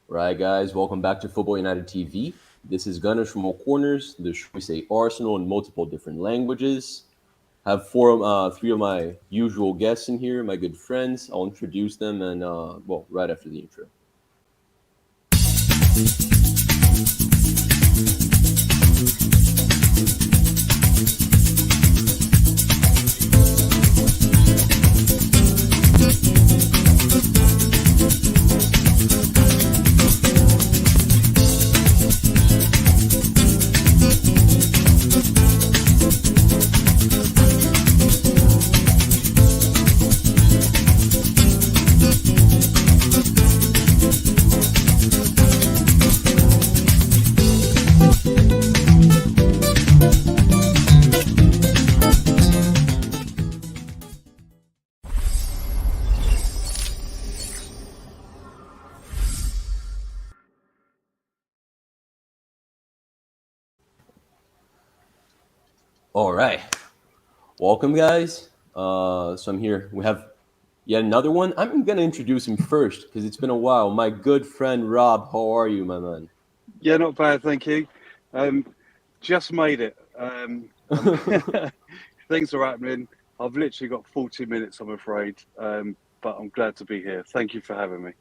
Right, guys, welcome back to Football United TV. This is Gunners from all corners. The show we say Arsenal in multiple different languages. Have three of my usual guests in here, my good friends. I'll introduce them, and right after the intro. All right, welcome, guys. So I'm here. We have yet another one. I'm gonna introduce him first because it's been a while. My good friend Rob, how are you, my man? Yeah, not bad, thank you. Um, just made it. Things are happening. I've literally got 40 minutes, I'm afraid, but I'm glad to be here. Thank you for having me.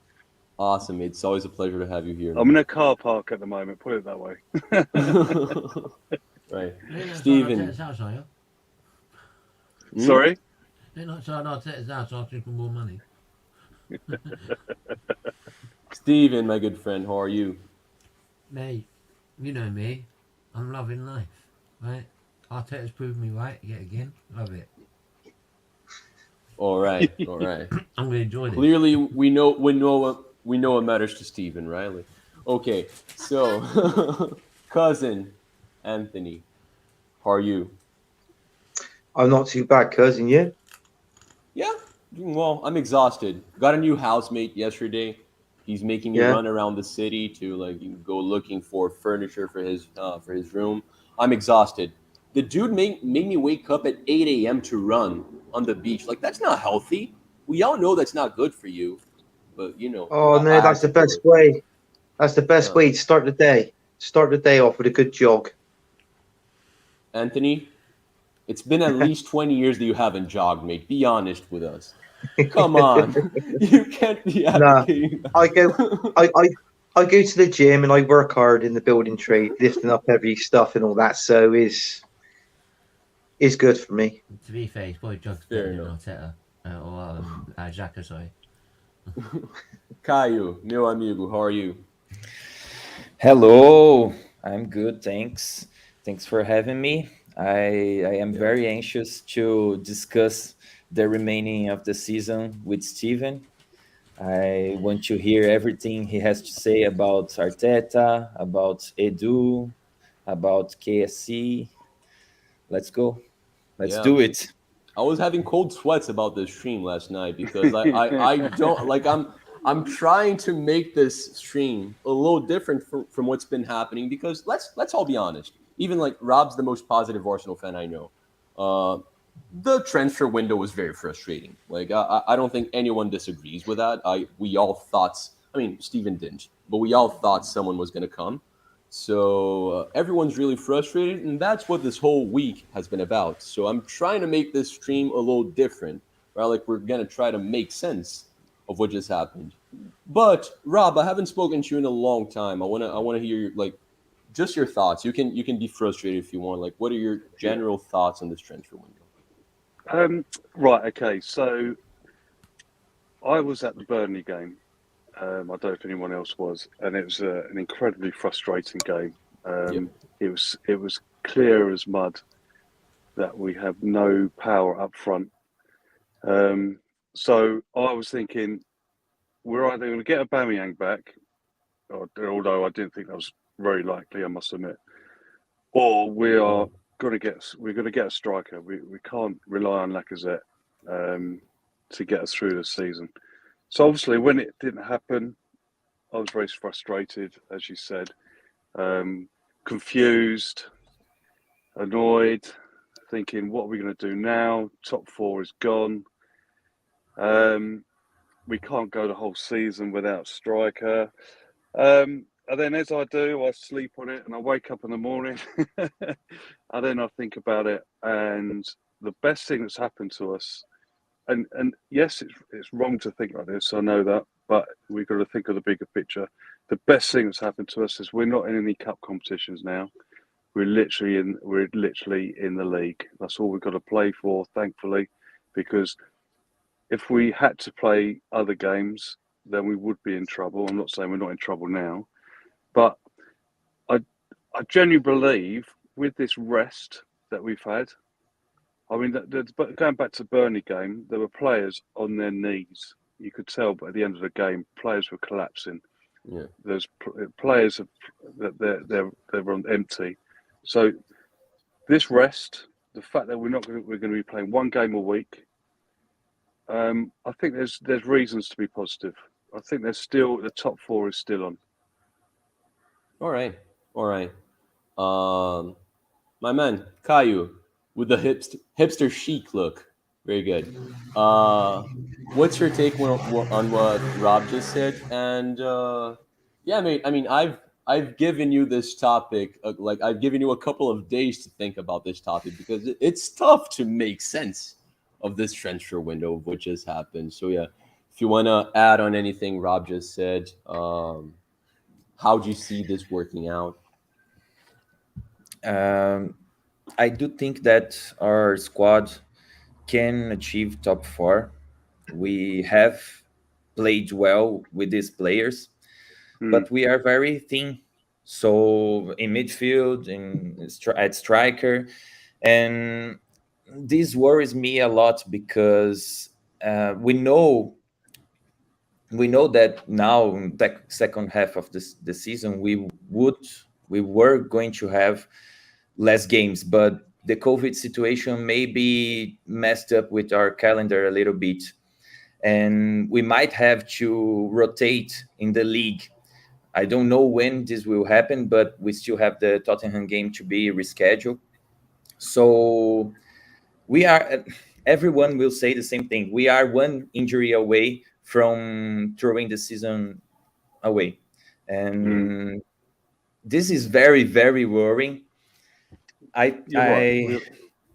Awesome, mate. It's always a pleasure to have you here, I'm in man. a car park at the moment, put it that way. Right, They're not trying to take Steven. us out, are you? Hmm? Sorry? They're not trying to take us out asking for more money. Steven, my good friend, how are you? Mate, you know me. I'm loving life, right? Arteta's proved me right yet again. Love it. All right, all right. I'm going to enjoy this. Clearly, we know what matters to Steven, right? Okay, so cousin Anthony, how are you? I'm not too bad, cousin. You? Yeah, doing well. I'm exhausted. Got a new housemate yesterday. He's making me Yeah. run around the city to go looking for furniture for his room. I'm exhausted. The dude made me wake up at 8 a.m. to run on the beach. Like that's not healthy. We all know that's not good for you, but Oh no, I had that's to the do best it. way. That's the best Uh, way to start the day. Start the day off with a good jog. Anthony, it's been at least 20 years that you haven't jogged, mate. Be honest with us. Come on, you can't be Nah, advocating I go, that. I go to the gym and I work hard in the building trade, lifting up heavy stuff and all that. So is good for me. To be fair, he's probably jogs better Fair than enough. Arteta. Or Xhaka, sorry. Caio, meu amigo, how are you? Hello, I'm good, thanks. Thanks for having me. I am Yeah. very anxious to discuss the remaining of the season with Steven. I want to hear everything he has to say about Arteta, about Edu, about KSC. Let's go. Let's Yeah. do it. I was having cold sweats about this stream last night because I don't like I'm trying to make this stream a little different from what's been happening because let's all be honest. Even like Rob's the most positive Arsenal fan I know. Uh, the transfer window was very frustrating. Like I don't think anyone disagrees with that. We all thought. I mean, Steven didn't, but we all thought someone was going to come. So everyone's really frustrated, and that's what this whole week has been about. So I'm trying to make this stream a little different, right? Like we're gonna try to make sense of what just happened. But Rob, I haven't spoken to you in a long time. I wanna hear just your thoughts. You can be frustrated if you want. Like, what are your Yeah. general thoughts on this transfer window? Right, okay. So I was at the Burnley game. I don't know if anyone else was, and it was an incredibly frustrating game. Yep. It was clear as mud that we have no power up front. Um, so I was thinking we're either going to get Aubameyang back, although I didn't think that was very likely, I must admit, or we're going to get a striker. We can't rely on Lacazette um, to get us through the season. So obviously, when it didn't happen, I was very frustrated, as you said, um, confused, annoyed, thinking, what are we going to do now? Top four is gone. Um, we can't go the whole season without striker. And then as I do, I sleep on it and I wake up in the morning and then I think about it. And the best thing that's happened to us, and yes, it's wrong to think like this, I know that, but we've got to think of the bigger picture. The best thing that's happened to us is we're not in any cup competitions now. We're literally in the league. That's all we've got to play for, thankfully, because if we had to play other games, then we would be in trouble. I'm not saying we're not in trouble now, but I genuinely believe with this rest that we've had, I mean, but going back to the Burnley game, there were players on their knees. You could tell, but at the end of the game, players were collapsing. Yeah. There's players that they're on empty. So this rest, the fact that we're going to be playing one game a week, I think there's reasons to be positive. I think there's still the top four is still on. All right. My man Caio with the hipster chic look. Very good. What's your take on what Rob just said? And yeah, mate. I mean, I've given you this topic. Like I've given you a couple of days to think about this topic because it's tough to make sense of this transfer window of what just happened. So yeah, if you want to add on anything Rob just said, how do you see this working out? I do think that our squad can achieve top four. We have played well with these players, but we are very thin. So in midfield, at striker, and this worries me a lot because we know that now in the second half of the season we were going to have less games, but the COVID situation maybe messed up with our calendar a little bit, and we might have to rotate in the league. I don't know when this will happen, but we still have the Tottenham game to be rescheduled. So everyone will say the same thing. We are one injury away from throwing the season away. And this is very, very worrying. Right.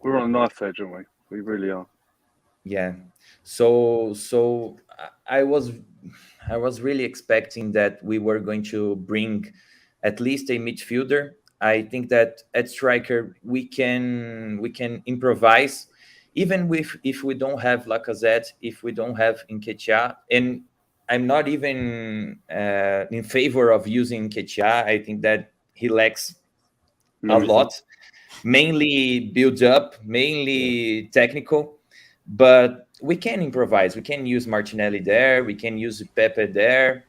We're on a knife edge, aren't we? We really are. Yeah. So I was really expecting that we were going to bring at least a midfielder. I think that at striker we can improvise, even if we don't have Lacazette, if we don't have Nketiah, and I'm not even in favor of using Nketiah. I think that he lacks a lot, mainly build up, mainly technical, but we can improvise. We can use Martinelli there. We can use Pepe there.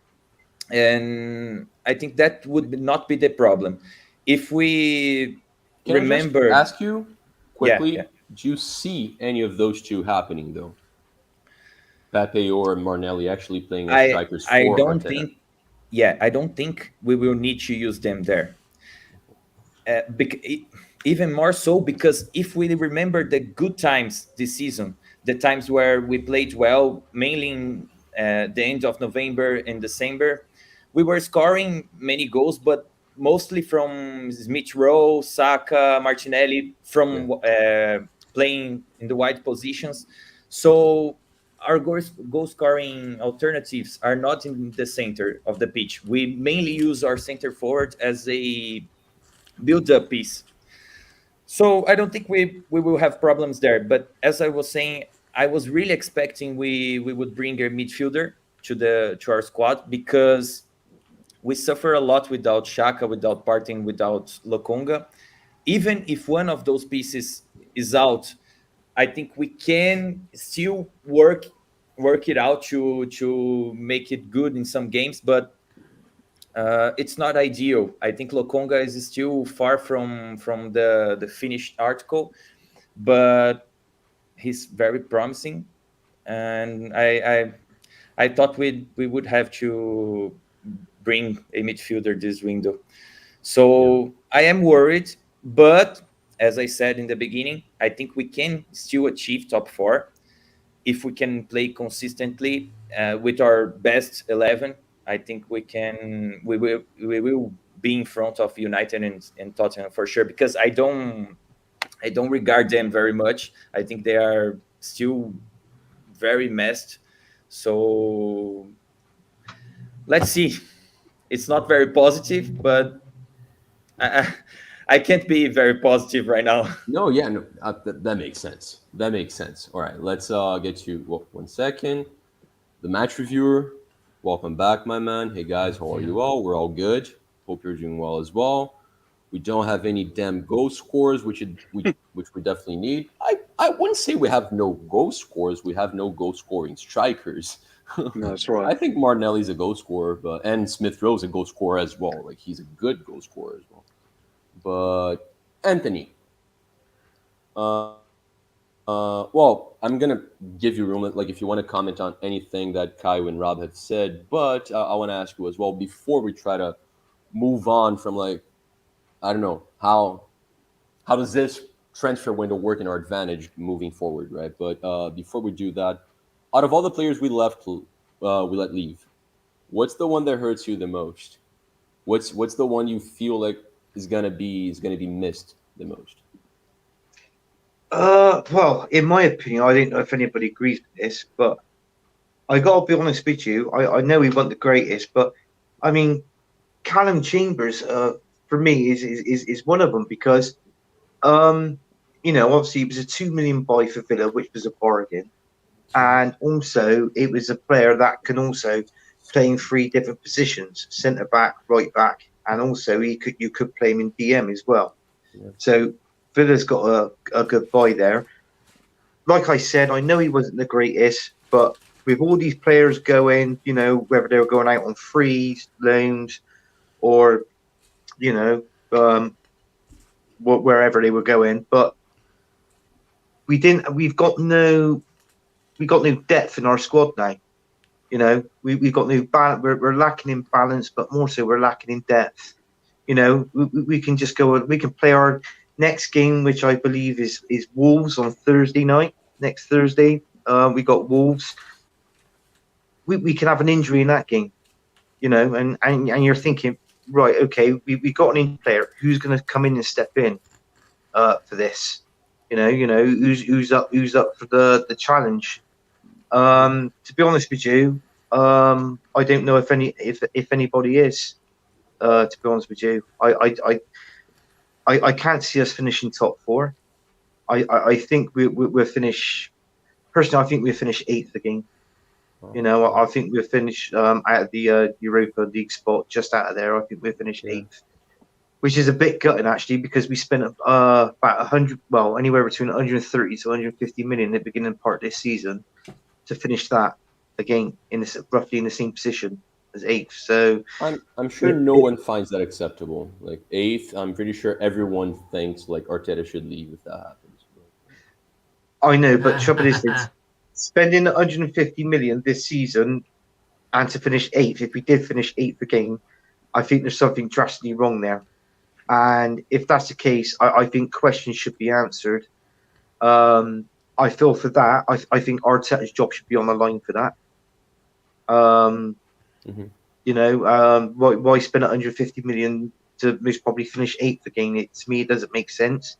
And I think that would not be the problem. If we remember... I just ask you quickly, Yeah. do you see any of those two happening, though? Pepe or Martinelli actually playing as strikers for Arteta? I don't think we will need to use them there. Even more so because if we remember the good times this season, the times where we played well, mainly in the end of November and December, we were scoring many goals, but mostly from Smith Rowe, Saka, Martinelli, from playing in the wide positions. So our goal scoring alternatives are not in the center of the pitch. We mainly use our center forward as a build-up piece. So I don't think we will have problems there. But as I was saying, I was really expecting we would bring a midfielder to our squad because we suffer a lot without Xhaka, without Partey, without Lokonga. Even if one of those pieces is out, I think we can still work it out to make it good in some games, but it's not ideal. I think Lokonga is still far from the finished article, but he's very promising, and I thought we would have to bring a midfielder this window. So I am worried, but as I said in the beginning, I think we can still achieve top four if we can play consistently with our best 11 I think we will be in front of United and Tottenham for sure, because I don't regard them very much. I think they are still very messed. So let's see. It's not very positive, but I can't be very positive right now. No, yeah, no, that makes sense. That makes sense. All right, let's get you. Well, 1 second. The match reviewer, welcome back, my man. Hey guys, how are you all? We're all good. Hope you're doing well as well. We don't have any damn goal scores, which we definitely need. I wouldn't say we have no goal scores. We have no goal scoring strikers. No, that's I right. think Martinelli's a goal scorer, and Smith Rowe's a goal scorer as well. Like he's a good goal scorer as well. But Anthony, uh, well, I'm gonna give you room. Like if you want to comment on anything that Caio and Rob have said, but I want to ask you as well before we try to move on from like I don't know how does this transfer window work in our advantage moving forward, right? But before we do that, out of all the players we let leave, what's the one that hurts you the most? What's the one you feel like is gonna be missed the most? Well, in my opinion, I don't know if anybody agrees with this, but I gotta be honest with you. I know he wasn't the greatest, but I mean, Callum Chambers, for me, is one of them because, obviously it was a 2 million buy for Villa, which was a bargain, and also it was a player that can also play in 3 different positions: centre back, right back, and also you could play him in DM as well. Yeah. So Villa's got a good buy there. Like I said, I know he wasn't the greatest, but with all these players going, whether they were going out on frees, loans, or wherever they were going, but we've got no depth in our squad now. We've got no balance. We're lacking in balance, but more so we're lacking in depth. We can just go. We can play our next game, which I believe is Wolves on Thursday night. Next Thursday, we got Wolves. We can have an injury in that game, and you're thinking, right, okay, we got an injured player who's going to come in and step in for this. Who's up for the challenge. To be honest with you, I don't know if anybody is. To be honest with you, I can't see us finishing top 4. I think we'll finish. Personally, I think we'll finish 8th again. I think we'll finish out of the Europa League spot, just out of there. I think we'll finish 8th, which is a bit gutting actually, because we spent about 100, well, anywhere between 130 to 150 million at the beginning part of this season to finish that again roughly in the same position as 8th. So I'm sure no one finds that acceptable. Like 8th, I'm pretty sure everyone thinks like Arteta should leave if that happens. I know, but trouble is this, spending 150 million this season and to finish 8th, if we did finish 8th again, I think there's something drastically wrong there. And if that's the case, I think questions should be answered. I feel for that. I think Arteta's job should be on the line for that. Why spend 150 million to most probably finish 8th again? To me, it doesn't make sense.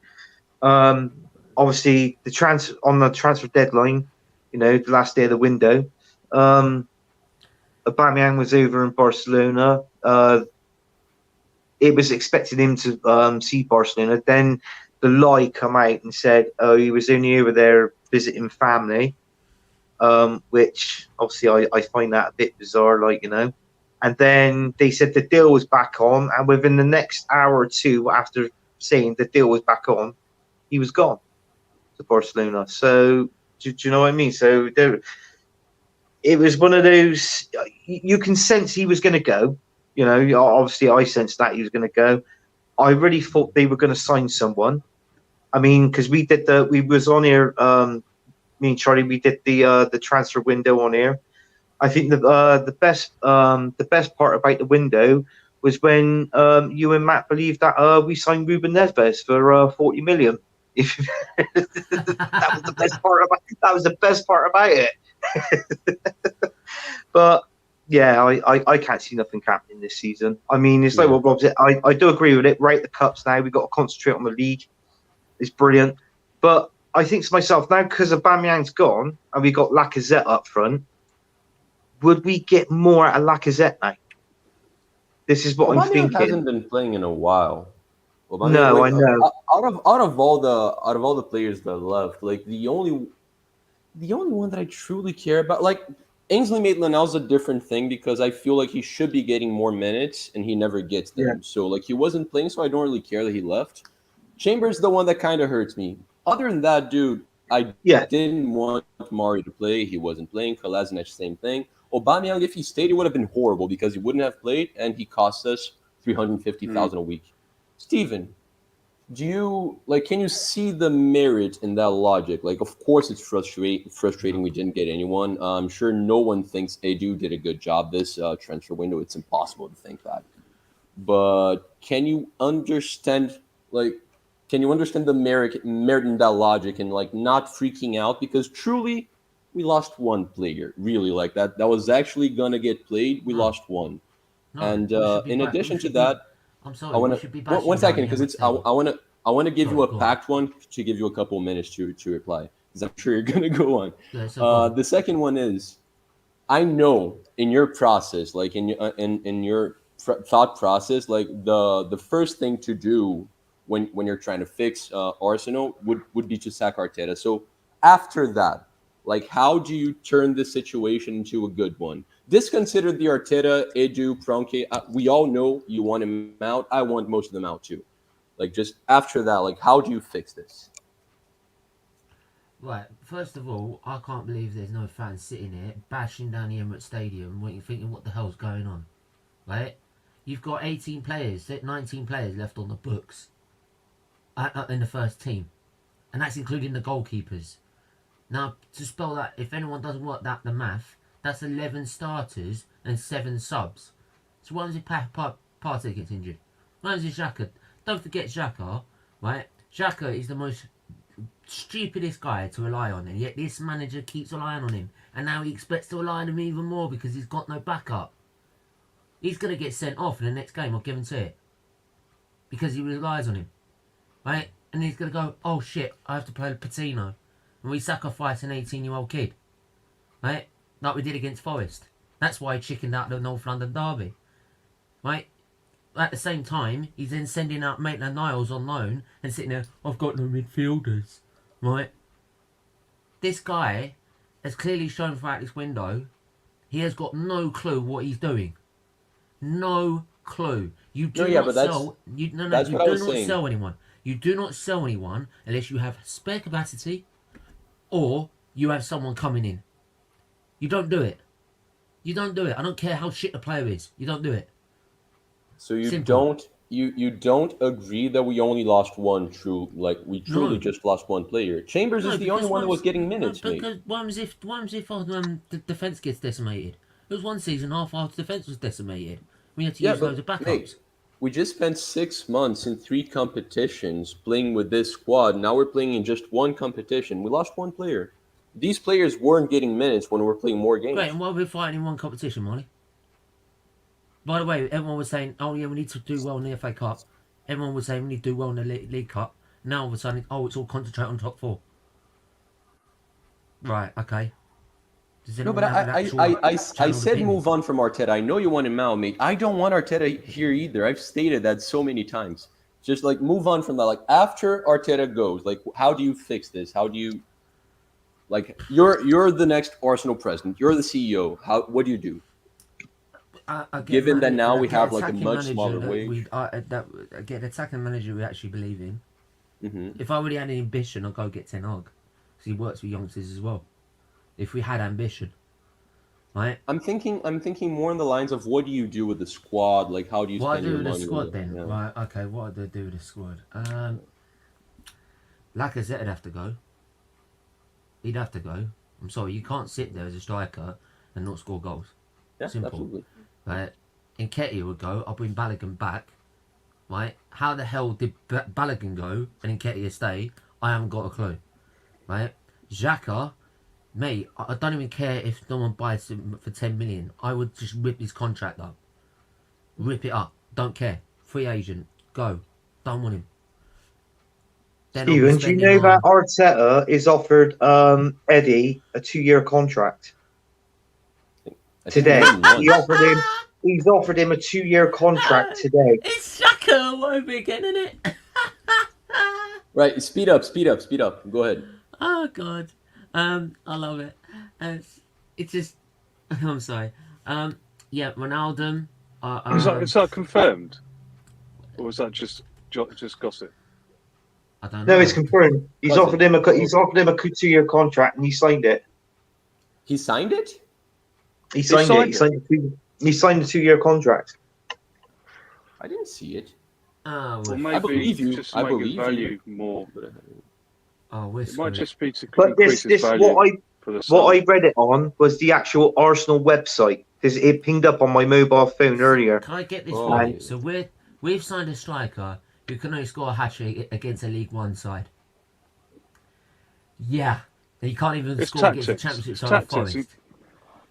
Obviously, the transfer deadline, the last day of the window, Aubameyang was over in Barcelona. It was expecting him to see Barcelona. Then the lie come out and said, oh, he was only over there visiting family, which obviously I find that a bit bizarre, And then they said the deal was back on, and within the next hour or two after saying the deal was back on, he was gone to Barcelona. So do you know what I mean? So it was one of those, you can sense he was going to go. Obviously I sensed that he was going to go. I really thought they were going to sign someone. I mean, because we was on here, me and Charlie, we did the transfer window on here. I think the best part about the window was when you and Matt believed that we signed Ruben Neves for 40 million. That was the best part about it. But Yeah, I can't see nothing happening this season. I mean, it's like what Rob said. I do agree with it. Right, the cups now. We've got to concentrate on the league. It's brilliant. But I think to myself, now because Aubameyang's gone and we got Lacazette up front, would we get more out of Lacazette now? This is what I'm Aubameyang thinking. hasn't been playing in a while. Aubameyang, No, like, I know. Out of all the players that left, like the only one that I truly care about, like Ainsley Maitland-Niles, a different thing because I feel like he should be getting more minutes and he never gets them. Yeah. So like he wasn't playing, so I don't really care that he left. Chambers the one that kind of hurts me. Other than that, dude, I Yeah. didn't want Mari to play. He wasn't playing. Kolasinac, same thing. Aubameyang, if he stayed, it would have been horrible because he wouldn't have played and he cost us $350,000 a week. Steven, can you see the merit in that logic? Like, of course it's frustrating we didn't get anyone. I'm sure no one thinks Edu did a good job this transfer window. It's impossible to think that. But can you understand the merit in that logic and like not freaking out? Because truly we lost one player, really, like that was actually gonna get played. We lost one. No, And we should be in back- we addition to should be- that, I'm sorry, I want we should be to bashing one second Dani because Emmerich it's I want to give you Sorry, a go on. packed one to give you a couple of minutes to reply because I'm sure you're gonna go on. Yeah, so go on. The second one is I know in your process, like in your thought process, like the first thing to do when you're trying to fix Arsenal would be to sack Arteta. So after that, like how do you turn this situation into a good one? Disconsider the Arteta, Edu, Kroenke. We all know you want him out. I want most of them out too. Like just after that, like how do you fix this? Right, first of all, I can't believe there's no fans sitting here bashing down the Emirates Stadium when you're thinking what the hell's going on, right? You've got 18 players, 19 players left on the books in the first team, and that's including the goalkeepers. Now, to spell that, if anyone doesn't work that the math, that's 11 starters and 7 subs. So why was it Partey gets injured? Why was it Xhaka? Don't forget Xhaka, right? Xhaka is the most stupidest guy to rely on, and yet this manager keeps relying on him, and now he expects to rely on him even more because he's got no backup. He's going to get sent off in the next game, I'll give him to it, because he relies on him, right? And he's going to go, oh shit, I have to play Patino, and we sacrifice an 18-year-old kid, right? Like we did against Forest. That's why he chickened out the North London derby, right? At the same time, he's then sending out Maitland-Niles on loan and sitting there, I've got no midfielders, right? This guy has clearly shown throughout this window he has got no clue what he's doing. No clue. You do not sell. You do not sell anyone. You do not sell anyone unless you have spare capacity or you have someone coming in. You don't do it. You don't do it. I don't care how shit the player is. You don't do it. So you Simple. don't agree that we only lost one we truly just lost one player. Chambers is the only one that was getting minutes, mate. Because what was if the defence gets decimated? It was one season half our defence was decimated. We had to use loads of backups. Mate, we just spent 6 months in 3 competitions playing with this squad. Now we're playing in just one competition. We lost one player. These players weren't getting minutes when we were playing more games. Great, and why are we fighting in one competition, Molly? By the way, everyone was saying, oh yeah, we need to do well in the FA Cup. Everyone was saying we need to do well in the League Cup. Now all of a sudden, it's all concentrate on top 4. Right, okay. No, but I said move on from Arteta. I know you want him out, mate. I don't want Arteta here either. I've stated that so many times. Just like move on from that. Like after Arteta goes, like how do you fix this? How do you you're the next Arsenal president. You're the CEO. What do you do? Given that now we have like a much smaller wage. Get an attacking manager we actually believe in. Mm-hmm. If I really had an ambition, I'd go get Ten Hag. Because he works with youngsters as well. If we had ambition, right? I'm thinking more on the lines of what do you do with the squad? Like how do you spend your money? What do I do with the squad then? Yeah. Right, okay, what do I do with the squad? Lacazette would have to go. He'd have to go. I'm sorry, you can't sit there as a striker and not score goals. Yeah, simple. Absolutely. Right? Nketiah would go. I'll bring Balogun back. Right? How the hell did Balogun go and Nketiah stay? I haven't got a clue. Right? Xhaka, Mate, I don't even care if someone buys him for 10 million. I would just rip his contract up. Rip it up. Don't care. Free agent. Go. Don't want him. Then I'll be Steven, do you spending know that on- Arteta is offered Eddie a 2-year contract I think today? he won once. He's offered him a 2-year contract today. It's Shaka all over again, isn't it? Right, speed up. Go ahead. Oh God, I love it. It's just, I'm sorry. Yeah, Ronaldo. Is that confirmed, or is that just gossip? I don't know. No, it's confirmed. He's offered him a 2-year contract, and he signed it. He signed it? He signed it. He signed a 2-year contract. I didn't see it. Oh, Or we're, maybe believe you. just I to make believe his you. value more. we're It might screwed. just be to But increase his this value for the summer. what I read it on was the actual Arsenal website, because it pinged up on my mobile phone earlier. Can I get this Oh. right? So we've signed a striker who can only score a hat-trick against a League One side. Yeah, and he can't even It's score against the tactics. Championship It's side of tactics. Forest.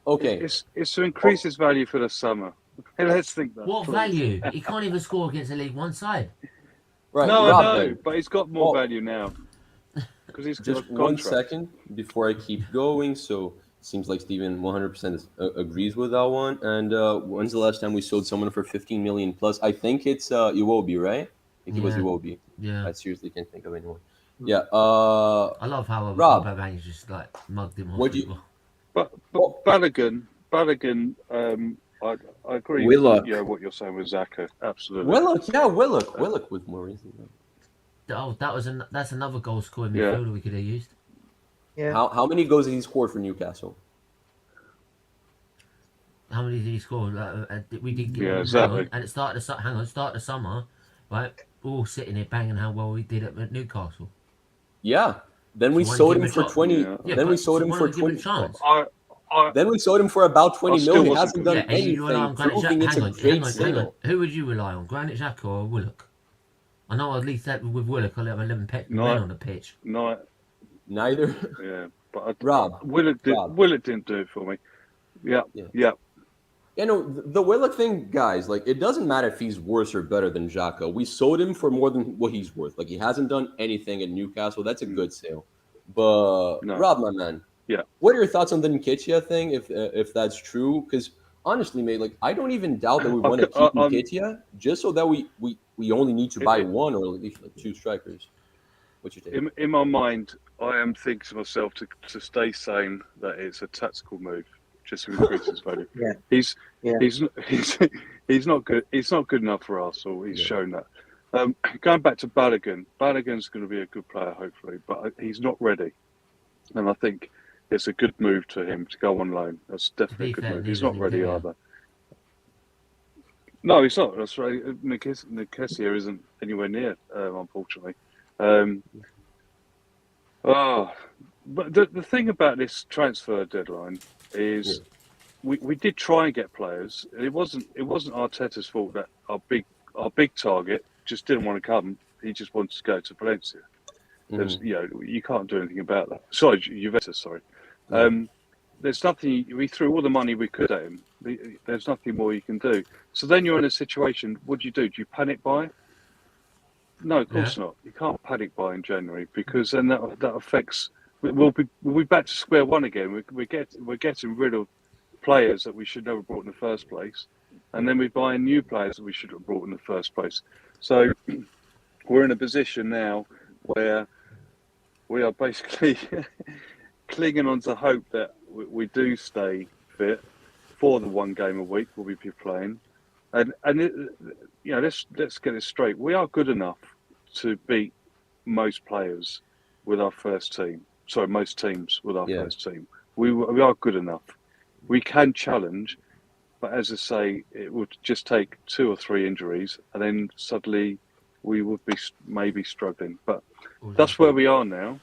Okay. It's to increase his value for the summer. Let's think that. What please. value? He can't even score against a League One side. Right. No, Rob, I know, then, but he's got more Well, value now because he's got just a 1 contract. second before I keep going. So seems like Steven 100% agrees with that one. And when's the last time we sold someone for 15 million plus? I think it's Iwobi, right? I think it was Yeah. Iwobi. Yeah, I seriously can't think of anyone. Hmm. Yeah. I love how Rob. Aubameyang just like mugged him off. What do you- as well. But Well- Balogun, I agree Willock. with what you're saying with Xhaka. Absolutely. Willock was more recent. Oh, that's another goal scoring Yeah. midfielder we could have used. Yeah. How many goals did he score for Newcastle? How many did he score? We did get Yeah, hang exactly. on, and it started. Start of the summer, right? All sitting here banging how well we did at Newcastle. Yeah. Then we So why sold give him him a for shot? 20. Yeah. Yeah, Then we but sold so him why for don't we give him a 20. chance? I Then we sold him for about 20 still million. He wasn't hasn't good. done Yeah, and you rely on anything, Granit proving Xhaka. it's Hang a on, great hang on. sale. Who would you rely on, Granit Xhaka or Willock? I know at least that with Willock, I'll have 11 No. men on the pitch. no, Neither. yeah, but Rob. Willock Rob. didn't do it for me. Yeah, Yeah. yeah. You know, the Willock thing, guys, like, it doesn't matter if he's worse or better than Xhaka. We sold him for more than what he's worth. Like, he hasn't done anything at Newcastle. That's a good sale. But, No. Rob, my man. Yeah. What are your thoughts on the Nketiah thing, if that's true? Because, honestly, mate, like, I don't even doubt that we want to keep Nketiah just so that we only need to buy one or at least, like, 2 strikers. What's your take? In my mind, I am thinking to myself to stay sane that it's a tactical move just to increase his value. Yeah. He's not good. He's not good enough for Arsenal. He's Yeah. shown that. Going back to Balogun, Balogun's going to be a good player, hopefully, but he's not ready. And I think it's a good move to him to go on loan. That's definitely a good fair, move. He's neither not ready Nketiah. either. No, he's not. That's right. Nketiah isn't anywhere near, unfortunately. But the thing about this transfer deadline is we did try and get players. It wasn't Arteta's fault that our big target just didn't want to come. He just wanted to go to Valencia. There's, you can't do anything about that. Sorry, Juventus. Sorry. There's nothing. We threw all the money we could at him. There's nothing more you can do. So then you're in a situation. What do? Do you panic buy? No, of course not. You can't panic buy in January because then that affects. We'll be back to square one again. We're getting rid of players that we should never have brought in the first place, and then we're buying new players that we should have brought in the first place. So we're in a position now where we are basically clinging on to hope that we do stay fit for the one game a week we'll be playing, and let's get it straight. We are good enough to beat most players with our first team. Sorry, most teams with our first team. We are good enough. We can challenge, but as I say, it would just take 2 or 3 injuries, and then suddenly we would be maybe struggling. But that's where we are now.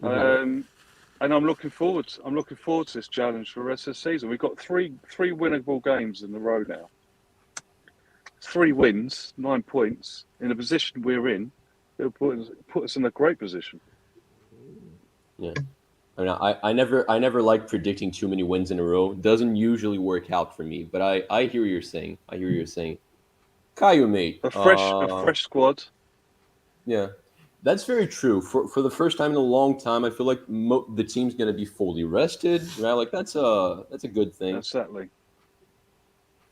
And I'm looking forward to this challenge for the rest of the season. We've got three winnable games in a row now. 3 wins, 9 points in the position we're in. It'll put us in a great position. Yeah. I mean, I never like predicting too many wins in a row. Doesn't usually work out for me. But I hear what you're saying. I hear what you're saying. Caio, mate. A fresh squad. Yeah, that's very true. For the first time in a long time, I feel like the team's gonna be fully rested. Right? Like that's a good thing. Exactly.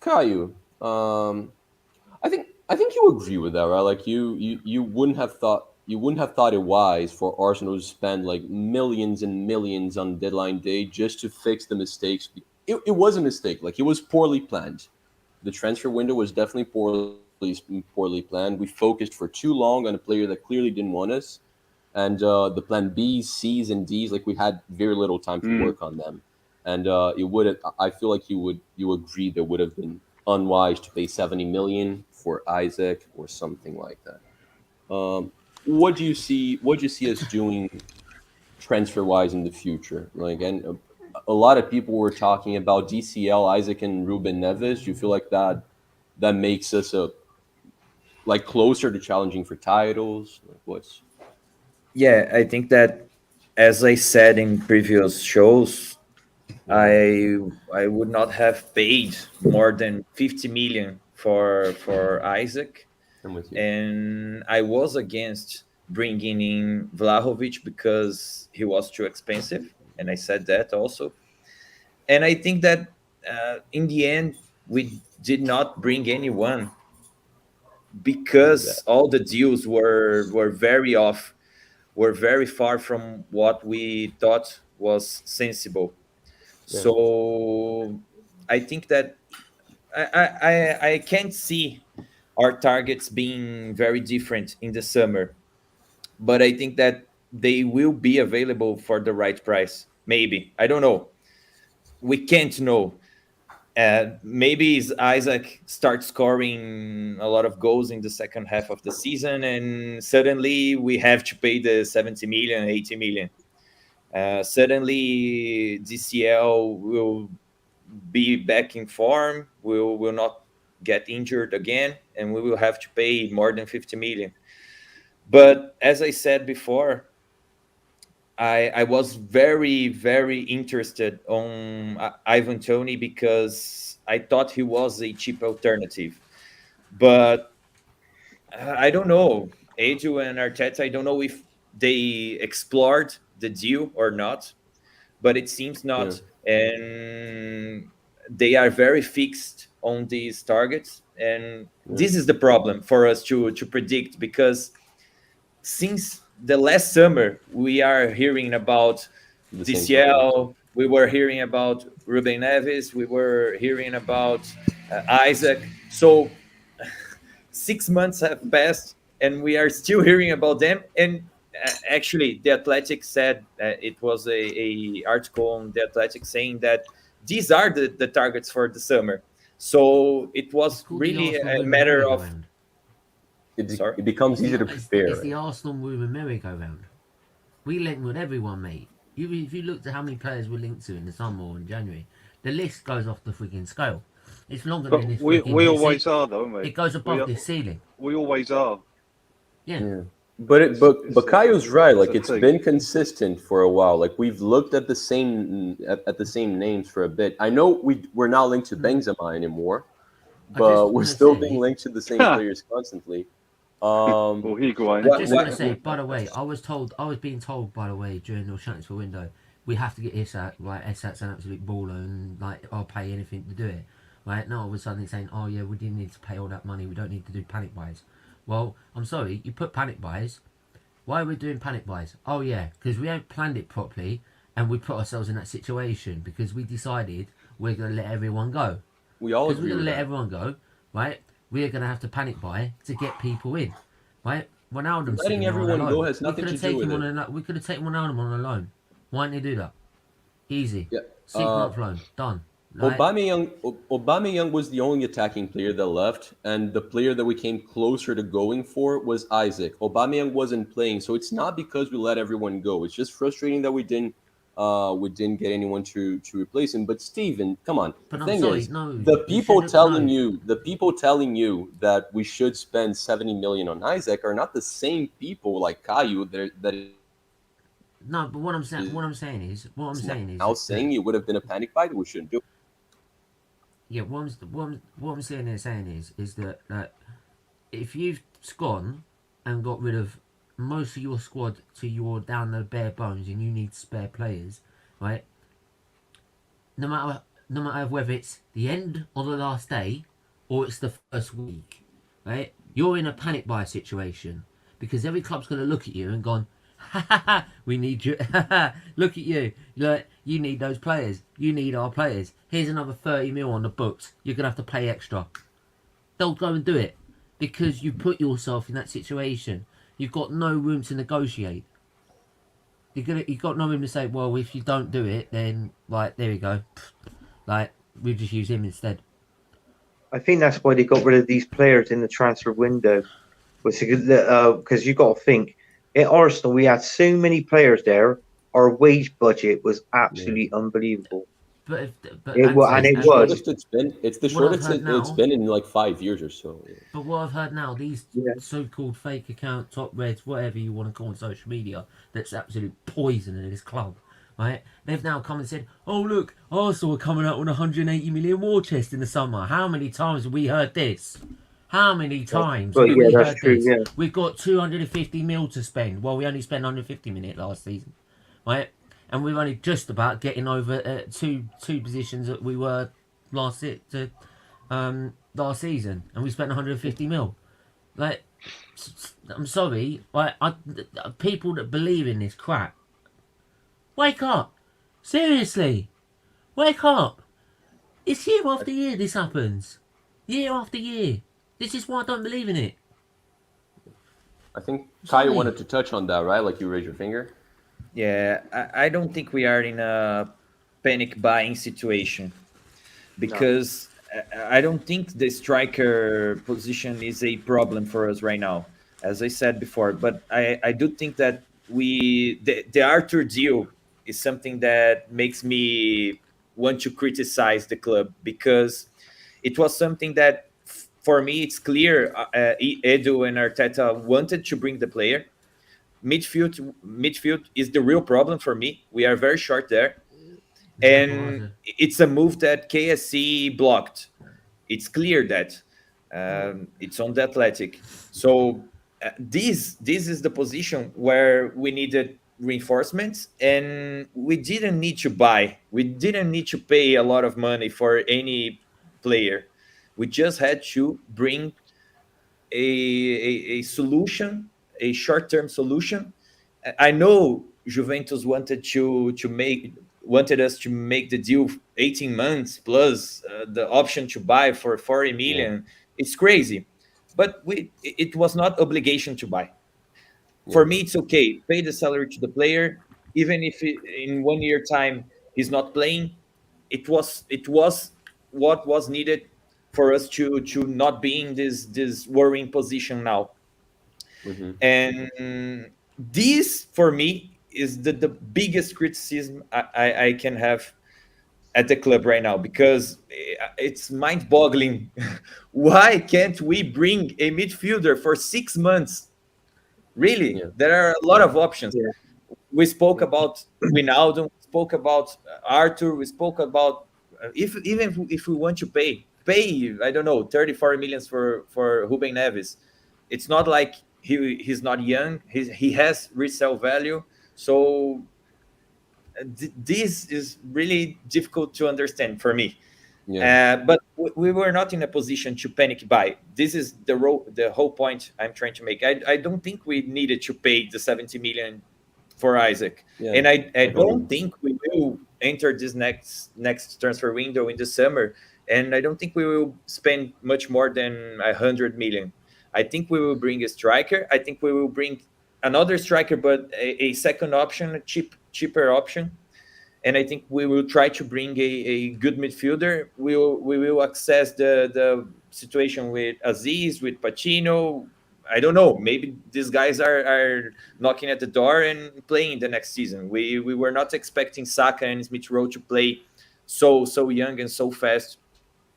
Caio, I think you agree with that, right? Like you wouldn't have thought it wise for Arsenal to spend like millions and millions on deadline day just to fix the mistakes. It was a mistake. Like it was poorly planned. The transfer window was definitely poorly planned. We focused for too long on a player that clearly didn't want us, and the plan B's, C's, and D's, like we had very little time to work on them. And it would. I feel like you agree there would have been unwise to pay 70 million for Isaac or something like that. What do you see? What do you see us doing transfer wise in the future? Like, and a lot of people were talking about DCL, Isaac, and Ruben Neves. Do you feel like that makes us like closer to challenging for titles? Like what's Yeah, I think that, as I said in previous shows, I would not have paid more than 50 million for Isaac, I'm with you. and I was against bringing in Vlahovic because he was too expensive, and I said that also. And I think that in the end we did not bring anyone because all the deals were very off, were very far from what we thought was sensible. Yeah. So I think that I can't see our targets being very different in the summer, but I think that they will be available for the right price. Maybe, I don't know. We can't know. Maybe Isaac starts scoring a lot of goals in the second half of the season, and suddenly we have to pay the 70 million, 80 million. Suddenly, DCL will be back in form, will not get injured again, and we will have to pay more than 50 million. But as I said before, I was very, very interested on Ivan Toney because I thought he was a cheap alternative. But I don't know. Edu and Arteta, I don't know if they explored the deal or not, but it seems Yeah. not. And they are very fixed on these targets. And this is the problem for us to predict because since the last summer, we are hearing about The same DCL, we were hearing about Ruben Neves, we were hearing about Isaac. So 6 months have passed and we are still hearing about them. And actually, the Athletic said it was a article on the Athletic saying that these are the targets for the summer. So it was Called the really Arsenal a Women matter of. merry-go-round. Sorry? It becomes easier to It's prepare. the Arsenal Women merry-go-round. We linked with everyone, mate. If you looked at how many players we're linked to in the summer or in January, the list goes off the freaking scale. It's longer But than this. we freaking always ceiling. are, though, aren't we? It goes above We, this ceiling. we always are. Yeah. Yeah. But Caio's right. Like it's a it's thing. been consistent for a while. Like we've looked at the same at the same names for a bit. I know we're not linked to Benzema anymore, I just but we're wanna still say- being linked to the same players constantly. Well, Higuain. I just want to say, by the way, I was being told, by the way, during the transfer window, we have to get Isak. Right, Isak's an absolute baller, and like I'll pay anything to do it. Right now, all of a sudden, it's saying, oh yeah, we didn't need to pay all that money. We don't need to do panic buys. Well, I'm sorry, you put panic buys. Why are we doing panic buys? Oh yeah, because we haven't planned it properly, and we put ourselves in that situation because we decided we're going to let everyone go. We all Because we're agree going with to let that. everyone go, right? We are going to have to panic buy to get people in, right? Ronaldo Letting everyone go has nothing to do with it. We could have taken Ronaldo on a loan. Why didn't he do that? Easy. Yeah. 6 month loan. Done. Right? Aubameyang was the only attacking player that left, and the player that we came closer to going for was Isaac. Aubameyang wasn't playing, so it's not because we let everyone go. It's just frustrating that we didn't get anyone to replace him. But Steven, come on. But The I'm thing sorry, is, no. the you people shouldn't- telling no. the people telling you that we should spend 70 million on Isaac are not the same people like Caio that No, but what I'm saying is Now saying it would have been a panic buy, we shouldn't do it. yeah. What I'm saying is that if you've gone and got rid of most of your squad to your down the bare bones and you need spare players, right? No matter whether it's the end or the last day or it's the first week, right? You're in a panic buy situation because every club's going to look at you and gone, ha ha ha, we need you. Look at you. Like, you need those players. You need our players. Here's another 30 mil on the books. You're going to have to pay extra. They'll go and do it because you put yourself in that situation. You've got no room to negotiate. You've got no room to say, well, if you don't do it, then, like, there we go. Like, we just use him instead. I think that's why they got rid of these players in the transfer window. Because you got to think, at Arsenal, we had so many players there. Our wage budget was absolutely unbelievable. But It was. It's the shortest it's been in like 5 years or so. Yeah. But what I've heard now, these so-called fake account, top reds, whatever you want to call on social media, that's absolute poison in this club, right? They've now come and said, oh look, Arsenal are coming out with 180 million war chest in the summer. How many times have we heard this? How many times have we heard this? Yeah. We've got 250 mil to spend. Well, we only spent 150 million last season, right? And we're only just about getting over two positions that we were last season, and we spent 150 mil. Like, I'm sorry, people that believe in this crap, wake up! Seriously, wake up! It's year after year this happens, year after year. This is why I don't believe in it. I think Kyle wanted to touch on that, right? Like you raised your finger. Yeah, I don't think we are in a panic buying situation because I don't think the striker position is a problem for us right now, as I said before. But I do think that the Arthur deal is something that makes me want to criticize the club because it was something that, for me, it's clear Edu and Arteta wanted to bring the player. Midfield is the real problem for me. We are very short there. And it's a move that KSC blocked. It's clear that it's on the Athletic. So this is the position where we needed reinforcements, and we didn't need to buy. We didn't need to pay a lot of money for any player. We just had to bring a solution, a short-term solution. I know Juventus wanted us to make the deal 18 months plus the option to buy for 40 million. Yeah. It's crazy, but it was not obligation to buy. Yeah. For me, it's okay. Pay the salary to the player, even if in 1 year time he's not playing. It was what was needed for us to not be in this worrying position now. Mm-hmm. And this, for me, is the biggest criticism I can have at the club right now, because it's mind-boggling. Why can't we bring a midfielder for 6 months? Really? Yeah. There are a lot of options. Yeah. We spoke about Wijnaldum, spoke about Arthur, we spoke about even if we want to pay, I don't know, 30-40 million for Ruben Neves. It's not like he's not young. He has resale value. So this is really difficult to understand for me. Yeah. But we were not in a position to panic buy. This is the whole point I'm trying to make. I don't think we needed to pay the 70 million for Isaac. Yeah. And I don't think we will enter this next transfer window in the summer. And I don't think we will spend much more than 100 million. I think we will bring a striker. I think we will bring another striker, but a second option, a cheaper option. And I think we will try to bring a good midfielder. We will access the situation with Aziz, with Pacino. I don't know. Maybe these guys are knocking at the door and playing the next season. We were not expecting Saka and Smith Rowe to play so young and so fast.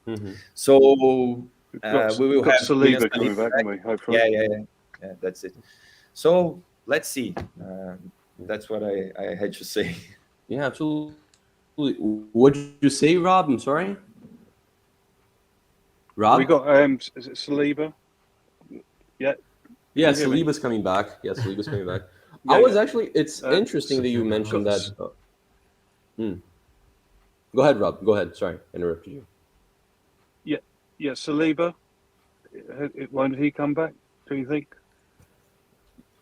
Mm-hmm. So we will have Saliba coming back, haven't we? Hopefully. Yeah, that's it. So let's see. That's what I had to say. Yeah, absolutely. What did you say, Rob? I'm sorry. Rob? We got is it Saliba? Yeah. Yeah, Can you hear me? Saliba's coming back. Yeah, Saliba's coming back. Yeah, I was yeah. actually. It's interesting that you mentioned got- that. Go ahead, Rob. Go ahead. Sorry, I interrupted you. Yeah, Saliba. Won't he come back? Do you think?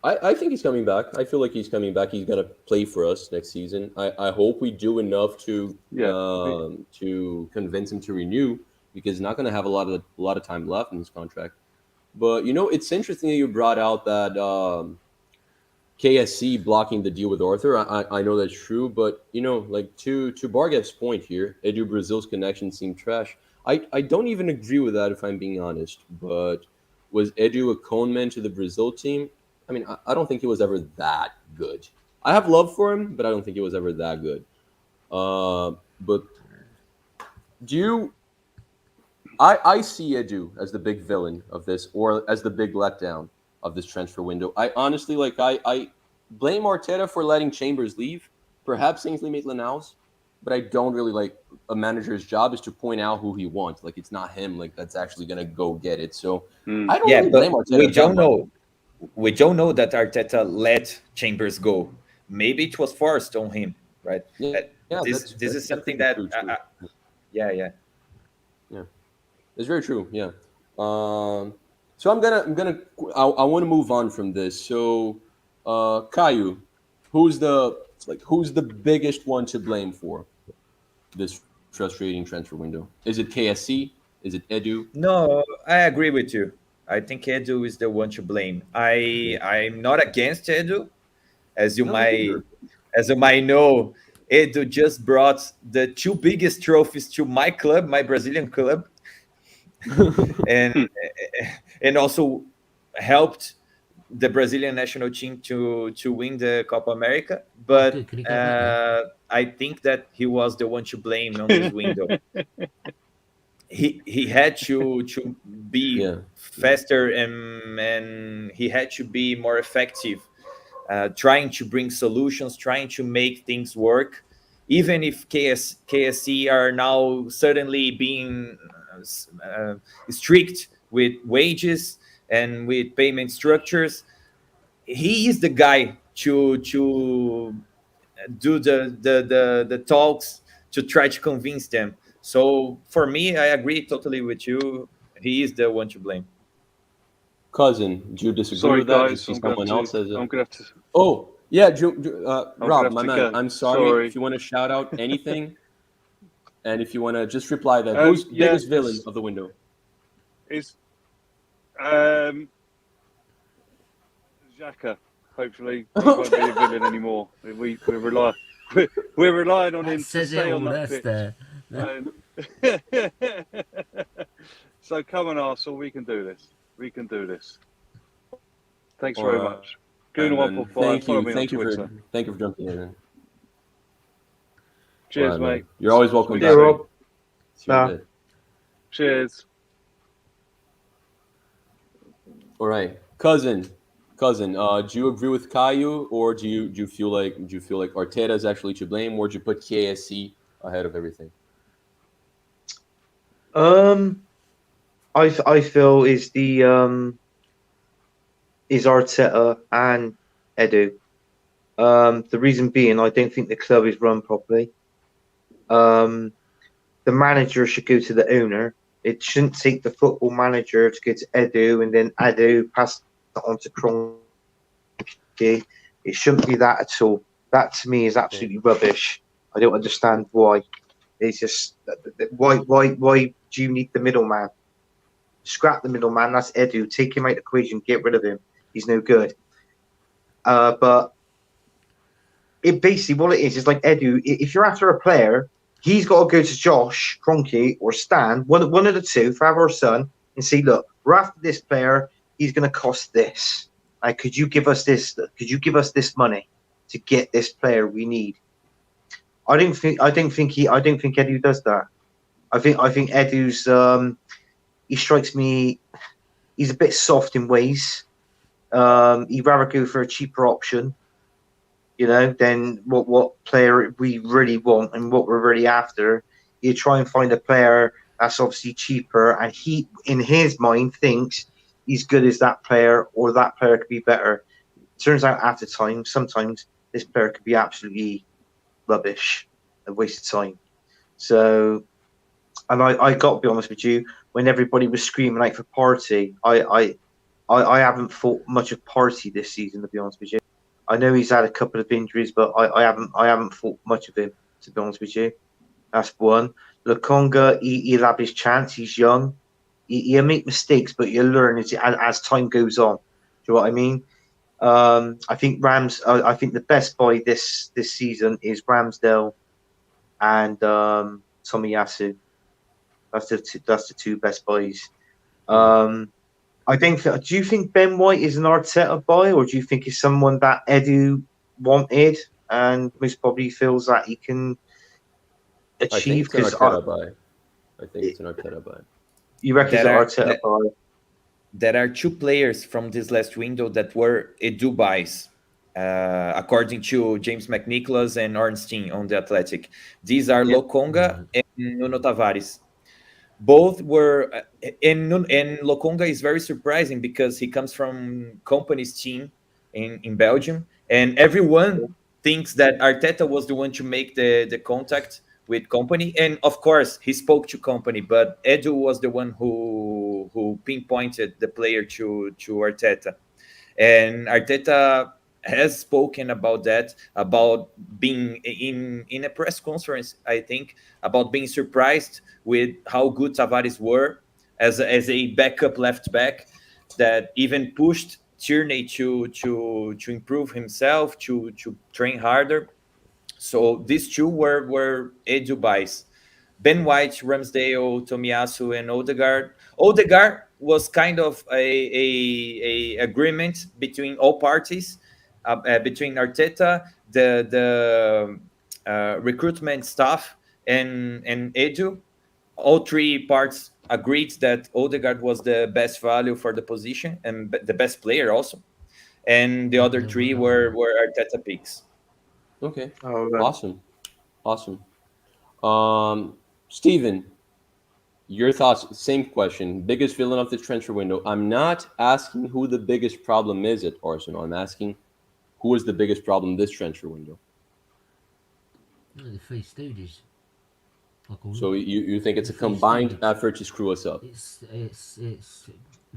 I think he's coming back. I feel like he's coming back. He's gonna play for us next season. I hope we do enough to convince him to renew, because he's not gonna have a lot of time left in his contract. But it's interesting that you brought out that KSC blocking the deal with Arthur. I know that's true, but like to Bargev's point here, Edu Brazil's connections seem trash. I don't even agree with that, if I'm being honest. But was Edu a conman to the Brazil team? I mean, I don't think he was ever that good. I have love for him, but I don't think he was ever that good. But do you? I see Edu as the big villain of this, or as the big letdown of this transfer window. I honestly I blame Arteta for letting Chambers leave. Perhaps Ainsley Maitland-Niles, but I don't really like a manager's job is to point out who he wants. Like, it's not him. Like, that's actually gonna go get it. So I don't Yeah, really blame but Arteta. we that don't much. know. We don't know that Arteta let Chambers go. Maybe it was forced on him, right? Yeah, This that's is something that true. yeah. It's very true. Yeah. So I want to move on from this. So, Caio, who's the biggest one to blame for this frustrating transfer window? Is it KSC? Is it Edu? No, I agree with you. I think Edu is the one to blame. I'm not against Edu, as you No, might neither. as you might know. Edu just brought the two biggest trophies to my club, my Brazilian club, and also helped the Brazilian national team to win the Copa America. But Good. Could he get that, I think that he was the one to blame on this window. He had to be Yeah. faster, and he had to be more effective, trying to bring solutions, trying to make things work. Even if KSC are now suddenly being strict with wages and with payment structures, he is the guy to do the talks to try to convince them. So for me, I agree totally with you. He is the one to blame. Cousin, do you disagree Sorry, with that? Do you guys. see someone else as I'm a? gonna have to. Oh, yeah, Rob, have my to man. go. I'm sorry. Sorry. If you want to shout out anything, and if you want to just reply that, Um, who's the yeah, biggest villain it's- of the window? Is Xhaka. Hopefully, he won't be a villain anymore. We're relying on him That to says it stay all. on that That's pitch. there. So come on, Arsenal. We can do this. We can do this. Thanks All very right. much. Guna 145. Follow me on Twitter. Thank you for jumping in. Cheers, All right, man. mate. You're always welcome Speak back. Yeah, soon. Rob. See you in a Nah. bit. Cheers. All right, cousin. Do you agree with Caillou, or do you feel like Arteta is actually to blame, or do you put KSC ahead of everything? I feel is Arteta and Edu. The reason being, I don't think the club is run properly. The manager should go to the owner. It shouldn't take the football manager to go to Edu and then Edu pass it on to Kroenke. It shouldn't be that at all. That to me is absolutely rubbish. I don't understand why. It's just why do you need the middleman? Scrap the middleman. That's Edu. Take him out of the equation. Get rid of him. He's no good. But it basically what it is like Edu. If you're after a player, he's got to go to Josh Kroenke or Stan, one of the two, father or son, and say, look, we're after this player. He's going to cost this. Could you give us this? Could you give us this money to get this player we need? I don't think Edu does that. I think Edu's he strikes me. He's a bit soft in ways. He'd rather go for a cheaper option. then what player we really want and what we're really after. You try and find a player that's obviously cheaper, and he, in his mind, thinks he's good as that player, or that player could be better. Turns out after time, sometimes this player could be absolutely rubbish, a waste of time. So, and I got to be honest with you, when everybody was screaming out for Partey, I haven't thought much of Partey this season, to be honest with you. I know he's had a couple of injuries, but I haven't thought much of him, to be honest with you. That's one. Lokonga, he'll have his chance. He's young. He'll make mistakes, but you'll learn as time goes on. Do you know what I mean? I think I think the best buy this season is Ramsdale and Tomiyasu. That's the two best buys. I think. Do you think Ben White is an Arteta buy, or do you think he's someone that Edu wanted and most probably feels that he can achieve? I think it's an Arteta buy. I think it's an Arteta buy. You reckon it's an Arteta buy? There are two players from this last window that were Edu buys, according to James McNicholas and Ornstein on The Athletic. These are Lokonga and Nuno Tavares. Both were, and Lokonga is very surprising because he comes from Company's team in Belgium, and everyone thinks that Arteta was the one to make the contact with Company, and of course he spoke to Company, but Edu was the one who pinpointed the player to Arteta, and Arteta has spoken about that, about being in a press conference, I think, about being surprised with how good Tavares were as a backup left back, that even pushed Tierney to improve himself, to train harder. So these two were Edu buys. Ben White, Ramsdale, Tomiyasu, and Odegaard. Odegaard was kind of a agreement between all parties, between Arteta, the recruitment staff, and Edu. All three parts agreed that Odegaard was the best value for the position and the best player also. And the other three were Arteta picks. Okay. Oh, right. Awesome. Steven, your thoughts, same question. Biggest villain of the transfer window. I'm not asking who the biggest problem is at Arsenal. I'm asking who is the biggest problem this transfer window. The Three Stooges. So you think it's a combined effort to screw us up? It's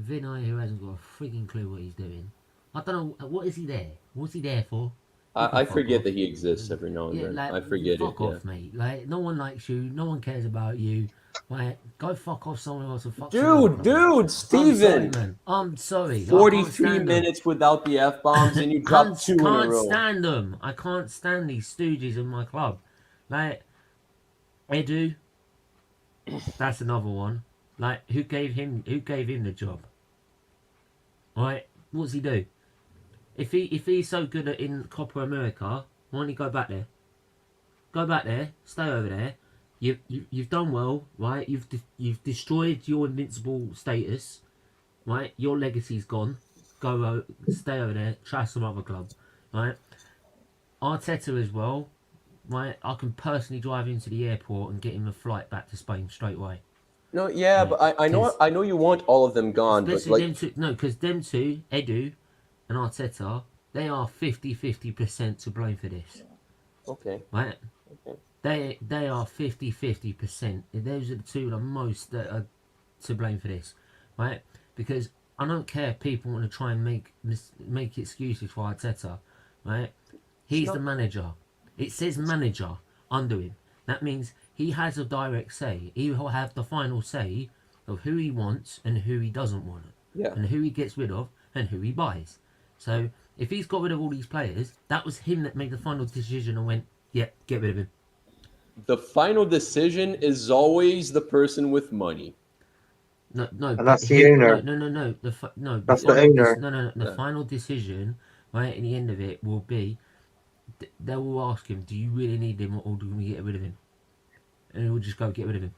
Vinay who hasn't got a freaking clue what he's doing. I don't know, what is he there? What's he there for? I forget that he exists every now and then. Like, I forget fuck it. off, mate. Like, no one likes you. No one cares about you. Like, go fuck off somewhere else and fuck. Dude, Steven. I'm sorry. 43 minutes without the F-bombs and you dropped two in a row. I can't stand them. I can't stand these stooges in my club. Like, Edu, that's another one. Like, who gave him the job? Right? What's he do? If he's so good in Copa America, why don't he go back there? Go back there, stay over there. You've done well, right? You've destroyed your invincible status, right? Your legacy's gone. Stay over there. Try some other club, right? Arteta as well, right? I can personally drive into the airport and get him a flight back to Spain straight away. No, yeah, right? But I know you want all of them gone, but like because them two, Edu and Arteta, they are 50% to blame for this. Okay. Right? Okay. They are 50%. Those are the two the most that are to blame for this. Right? Because I don't care if people want to try and make excuses for Arteta. Right? He's the manager. It says manager under him. That means he has a direct say. He will have the final say of who he wants and who he doesn't want. Yeah. And who he gets rid of and who he buys. So if he's got rid of all these players, that was him that made the final decision and went, yeah, get rid of him. The final decision is always the person with money. No, and that's the owner. No. That's the owner. No. The final decision, right, at the end of it will be, they will ask him, do you really need him or do we get rid of him? And he'll just go get rid of him.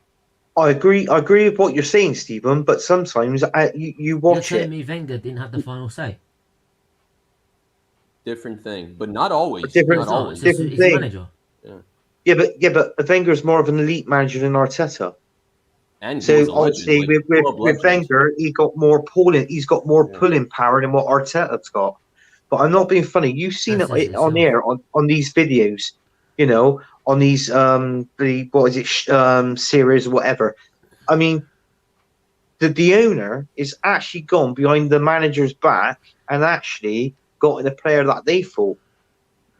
I agree with what you're saying, Stephen, but sometimes you watch You're telling me Wenger didn't have the final say? different thing, but not always. different- Not No, always. different he's a thing. manager. Yeah, but Wenger's more of an elite manager than Arteta. And he So was a legend, obviously, like, with club with legend. Wenger, he's got more pulling. He's got more Yeah. pulling power than what Arteta's got. But I'm not being funny. You've seen That says it on itself. air on these videos, you know, on these the what is it series or whatever. I mean, the owner is actually gone behind the manager's back and actually got in a player that they thought.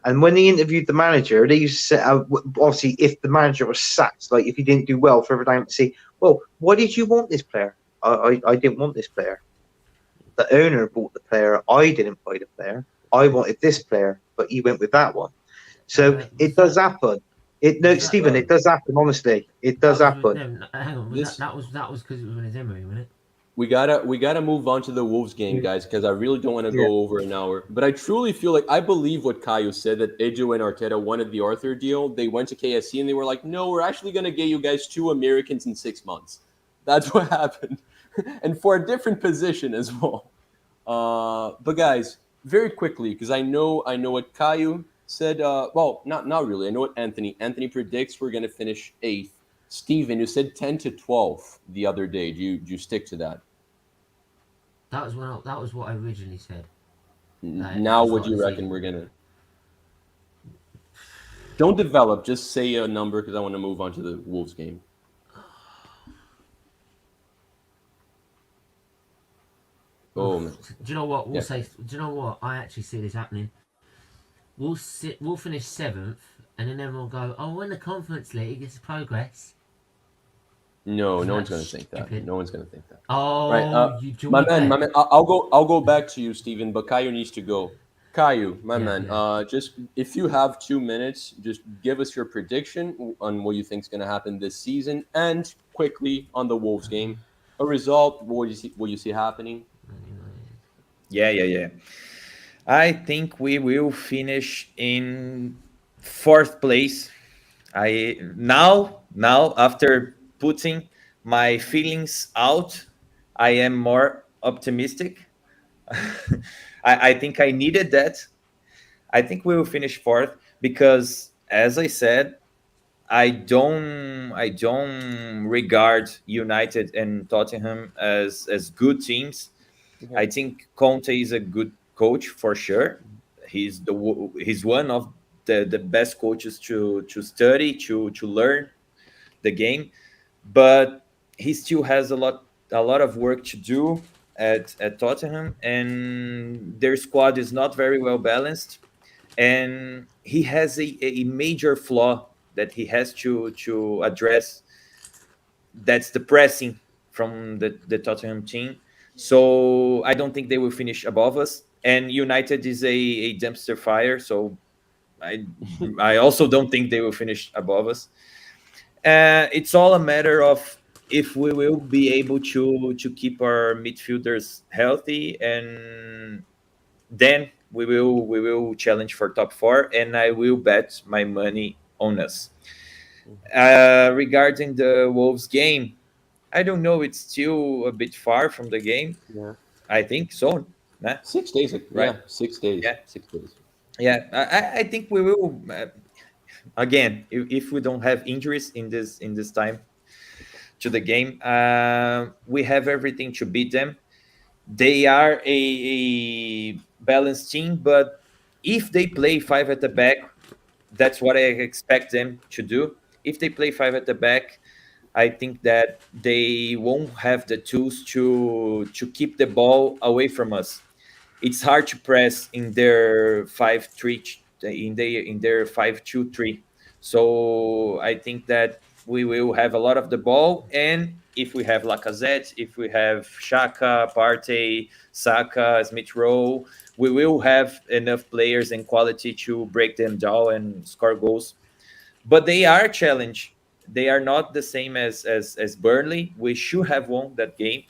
And when they interviewed the manager, they used to say, obviously, if the manager was sacked, like if he didn't do well, further down to say, well, why did you want this player? I didn't want this player. The owner bought the player. I didn't buy the player. I wanted this player, but he went with that one. So it does happen. Stephen, it does happen. Honestly, it does happen. No, hang on. This- That was because it was when it's Emery, wasn't it? We gotta move on to the Wolves game, guys, because I really don't want to Yeah. go over an hour. But I truly feel like I believe what Caio said, that Edu and Arteta wanted the Arthur deal. They went to KSC and they were like, "No, we're actually gonna get you guys 2 Americans in 6 months." That's what happened, and for a different position as well. But guys, very quickly, because I know what Caio said. Well, not really. I know what Anthony predicts we're gonna finish 8th. Steven, you said 10 to 12 the other day. Do you stick to that? That was what I originally said. Right, Now, that's what what do you I reckon see. we're gonna? Don't develop. Just say a number because I want to move on to the Wolves game. Oh man. Do you know what we'll Yeah. say? Do you know what I actually see this happening? We'll finish 7th, and then everyone will go, "Oh, we're in the Conference League. It's progress." No, Isn't no that one's gonna think that. stupid? No one's gonna think that. Oh, Right, you joy My man. bet. I'll go back to you, Steven, but Caio needs to go. Caio, my Yeah, man. yeah. Just if you have 2 minutes, just give us your prediction on what you think is gonna happen this season, and quickly on the Wolves game, a result. What you see happening. Yeah. I think we will finish in 4th place. I now after putting my feelings out, I am more optimistic. I think I needed that. I think we will finish 4th because, as I said, I don't regard United and Tottenham as good teams. Okay. I think Conte is a good coach for sure. He's one of the best coaches to study, to learn the game, but he still has a lot of work to do at Tottenham, and their squad is not very well balanced, and he has a major flaw that he has to address. That's the pressing from the Tottenham team. So I don't think they will finish above us. And United is a dumpster fire, so I also don't think they will finish above us. It's all a matter of if we will be able to keep our midfielders healthy, and then we will challenge for top 4, and I will bet my money on us. Regarding the Wolves game, I don't know. It's still a bit far from the game. Yeah. I think so. Nah? 6 days. Right. Yeah, 6 days. Yeah. 6 days. Yeah, I think we will. Again, if we don't have injuries in this time to the game, we have everything to beat them. They are a balanced team, but if they play 5 at the back, that's what I expect them to do. If they play 5 at the back, I think that they won't have the tools to keep the ball away from us. It's hard to press in their 5-3, in their 5-2-3. So I think that we will have a lot of the ball, and if we have Lacazette, if we have Xhaka, Partey, Saka, Smith Rowe, we will have enough players and quality to break them down and score goals. But they are a challenge. They are not the same as Burnley. We should have won that game.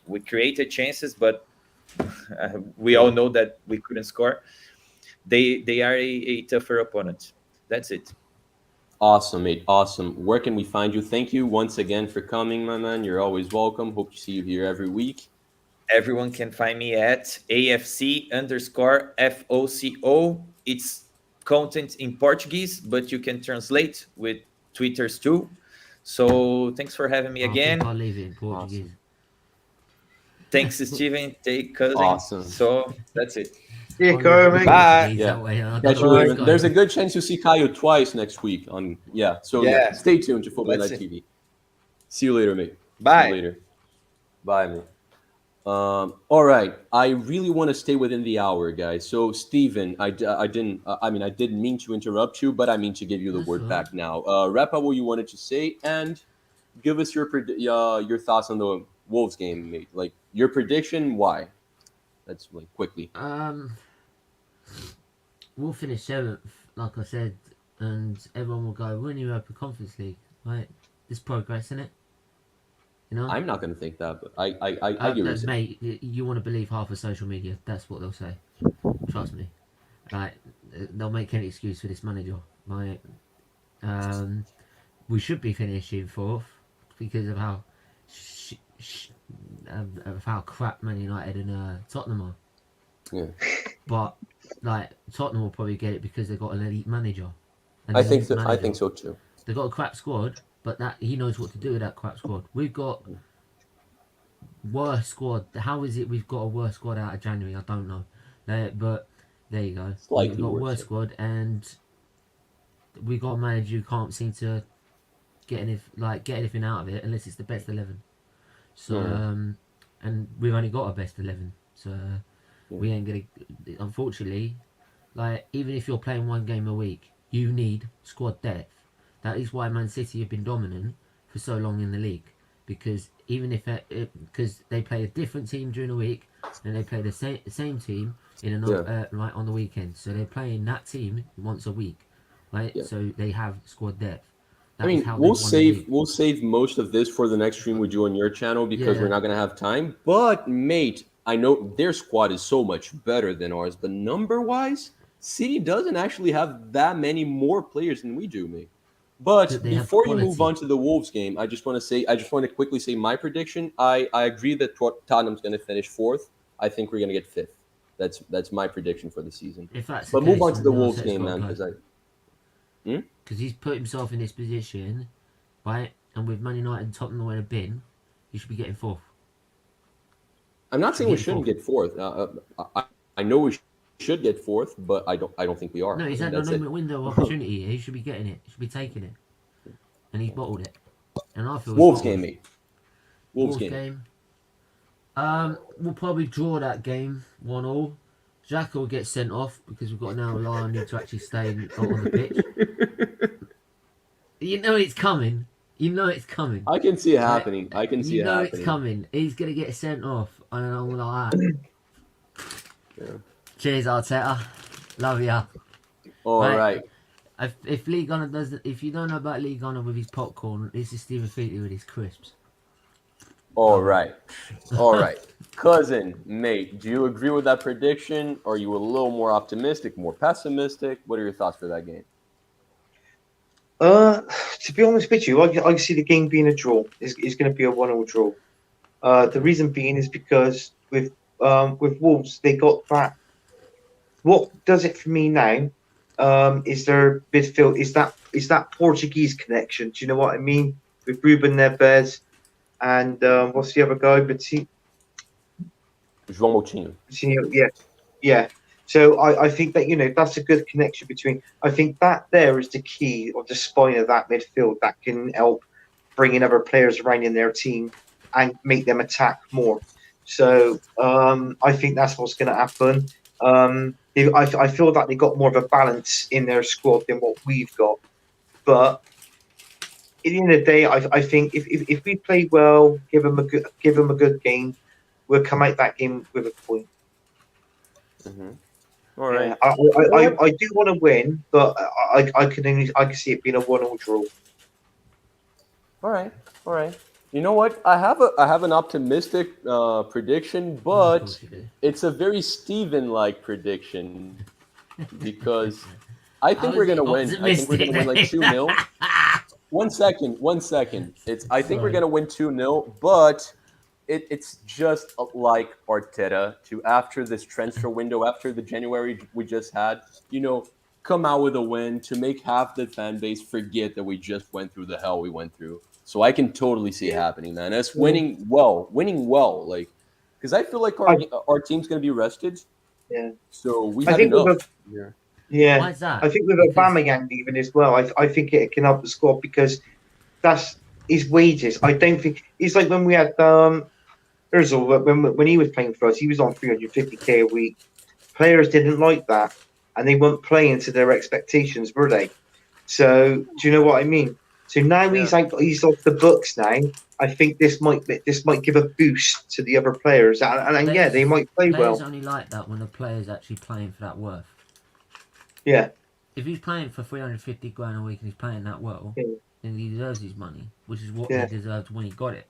We created chances, but we all know that we couldn't score. They are a tougher opponent. That's it. Awesome, mate. Awesome. Where can we find you? Thank you once again for coming, my man. You're always welcome. Hope to see you here every week. everyone can find me at AFC_FOCO. It's content in Portuguese, but you can translate with Twitters too. So thanks for having me I think again. I'll leave it in Portuguese. Awesome. Thanks, Steven. Take cousin. Awesome. So that's it. Yeah, go, mate. Bye. He's Yeah. that way. I don't Catch you know where later. he's There's a going. good chance you'll see Caio twice next week. So Yeah. stay tuned to Football Let's Night see. TV. See you later, mate. See you Bye. later. Bye, mate. All right. I really want to stay within the hour, guys. So, Steven, I didn't mean to interrupt you, but I mean to give you the That's word all back now. Wrap up what you wanted to say and give us your thoughts on the Wolves game, mate. Like your prediction, why? That's like quickly. We'll finish 7th, like I said, and everyone will go, we're in the Europa Conference League, right? There's progress in it. You know? I'm not going to think that, but I get your reason. Mate, you want to believe half of social media. That's what they'll say. Trust me. Right? They'll make any excuse for this manager. Right? We should be finishing 4th because of how of how crap Man United and Tottenham are. Yeah. But like Tottenham will probably get it because they've got an elite manager. I think so. I think so too. They've got a crap squad, but that he knows what to do with that crap squad. We've got worse squad. How is it we've got a worse squad out of January? I don't know. But there you go. Slightly We've got a worse, worse yeah. squad, and we got a manager who can't seem to get anything out of it unless it's the best 11. So and we've only got a best 11. So we ain't gonna. Unfortunately, like even if you're playing one game a week, you need squad depth. That is why Man City have been dominant for so long in the league, because even if because they play a different team during the week and they play the same team in another right on the weekend, so they're playing that team once a week, right? Yeah. So they have squad depth. I mean, we'll save most of this for the next stream we do on your channel because we're not gonna have time. But mate, I know their squad is so much better than ours, but number-wise, City doesn't actually have that many more players than we do, mate. But before you move on to the Wolves game, I just want to quickly say my prediction. I agree that Tottenham's going to finish 4th. I think we're going to get 5th. That's my prediction for the season. If that's but the move case, on to the then Wolves Arteta's game, got to man, go. Because he's put himself in this position, right? And with Man United and Tottenham in a bin, he should be getting 4th. I'm not saying we shouldn't get 4th. I know we should get 4th, but I don't think we are. No, he's had a window of opportunity. He should be getting it. He should be taking it, and he's bottled it. And I feel Wolves game, mate. Wolves game. We'll probably draw that game 1-1. Xhaka will get sent off because we've got now Lyon need to actually stay on the pitch. You know it's coming. You know it's coming. I can see it happening. I can see you it know happening. it's coming. He's gonna get sent off, and I'm like that. Cheers, Arteta. Love ya. All right. If Lee Gunner doesn't, if you don't know about Lee Gunner with his popcorn, this is Stephen Featley with his crisps. All right. Cousin, mate, do you agree with that prediction? Or are you a little more optimistic, more pessimistic? What are your thoughts for that game? To be honest with you, I see the game being a draw. It's going to be a 1-1 draw. The reason being is because with Wolves, they got that. What does it for me now? Is their midfield? Is that Portuguese connection? Do you know what I mean? With Ruben Neves and what's the other guy? João Moutinho. Yeah. So I think that that's a good connection between. I think that there is the key of the spine of that midfield that can help bring in other players around in their team and make them attack more. So I think that's what's going to happen. I feel that they got more of a balance in their squad than what we've got. But at the end of the day, I think if we play well, give them a good game, we'll come out that game with a point. Mm-hmm. All right. Yeah, I do want to win, but I can see it being a 1-1 draw. All right. You know what? I have an optimistic prediction, but it's a very Steven-like prediction because I think we're gonna win. I think we're gonna win like 2-0. One second. I think we're gonna win 2-0, but it's just like Arteta to, after this transfer window, after the January we just had, come out with a win to make half the fan base forget that we just went through the hell we went through. So I can totally see it happening, man. Us winning well, like, because I feel like our team's gonna be rested. Yeah. So we I have think enough. Yeah. Why is that? I think with Because- Aubameyang even as well, I think it can help the squad because that's his wages. I don't think it's like when we had Özil when he was playing for us, he was on 350k a week. Players didn't like that, and they weren't playing to their expectations, were they? So do you know what I mean? So now he's off the books now. I think this might give a boost to the other players, and yeah, they might play Players well. only like that when the player's actually playing for that worth. Yeah. If he's playing for 350 grand a week and he's playing that well, Yeah. then he deserves his money, which is what Yeah. he deserved when he got it.